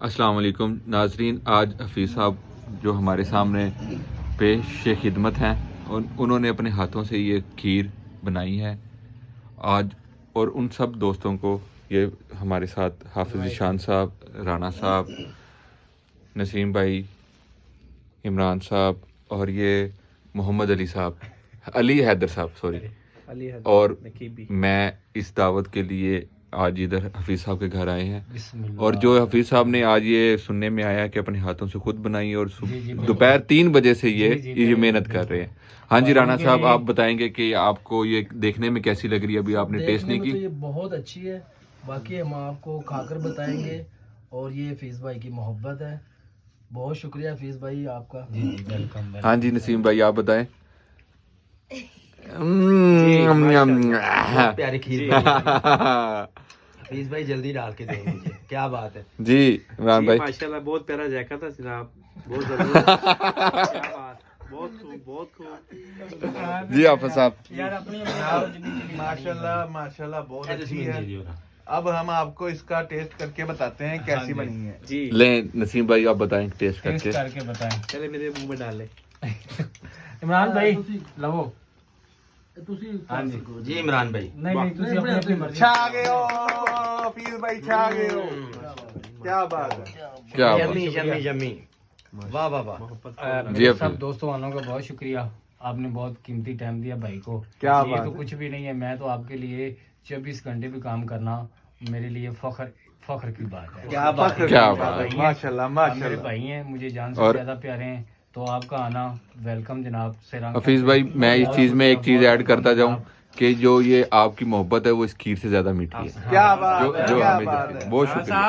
अस्सलाम वालेकुम नाजरीन। आज हफीज़ साहब जो हमारे सामने पेश खिदमत हैं उन्होंने अपने हाथों से ये खीर बनाई है आज, और उन सब दोस्तों को, ये हमारे साथ हाफिज़ ज़ीशान साहब, राना साहब, नसीम भाई, इमरान साहब और ये मोहम्मद अली साहब, अली हैदर साहब सॉरी, और मैं इस दावत के लिए आज इधर हफीज़ साहब के घर आए हैं। और जो हफीज़ साहब ने आज ये सुनने में आया कि अपने हाथों से खुद बनाई और दोपहर 3 बजे से ये मेहनत कर रहे हैं। हाँ जी राना साहब, आप बताएंगे कि आपको ये देखने में कैसी लग रही है? अभी आपने टेस्ट नहीं की? तो ये बहुत अच्छी है, बाकी हम आपको खाकर बताएंगे। और ये हफीज़ भाई की मोहब्बत है। बहुत शुक्रिया हफीज़ भाई आपका। जी वेलकम। हाँ जी नसीम भाई, आप बताएं। प्यारी खीर हफीज भाई जल्दी डाल के दो मुझे, क्या बात है जी इमरान भाई। माशाल्लाह बहुत प्यारा जायका था जनाब, बहुत जबरदस्त। क्या बात, बहुत खूब, बहुत खूब जी हाफिज़ साहब। यार अपनी माशाल्लाह माशाल्लाह बहुत अच्छी है। अब हम आपको इसका टेस्ट करके बताते हैं कैसी बनी है जी। ले नसीम भाई, आप बताएं टेस्ट करके। करके बताएं। चले मेरे मुंह में डाल ले। इमरान भाई लवो। हाँ जी इमरान भाई। नहीं तुसी अपनी मर्जी। छा गए हो हफीज़ भाई, छा गए हो। क्या बात है, क्या बात यम्मी यम्मी यम्मी, वाह वाह वाह। जी सब हफीज़। दोस्तों वालों का बहुत शुक्रिया, आपने बहुत कीमती टाइम दिया भाई को। क्या ये बात तो है। कुछ भी नहीं है, मैं तो आपके लिए 24 घंटे भी काम करना मेरे लिए फख्र की बात है। क्या बात है, क्या बात भाई हैं। माशाल्लाह आप मेरे माशाल्लाह। भाई हैं, मुझे जान से और- ज्यादा प्यारे हैं, तो आपका आना वेलकम जनाब। हफीज़ भाई, मैं इस चीज़ में एक चीज़ ऐड करता जाऊं कि जो ये आपकी मोहब्बत है वो इस खीर से ज़्यादा मीठी है। क्या बात जो है, जो क्या हमें बात है। बहुत शुक्रिया।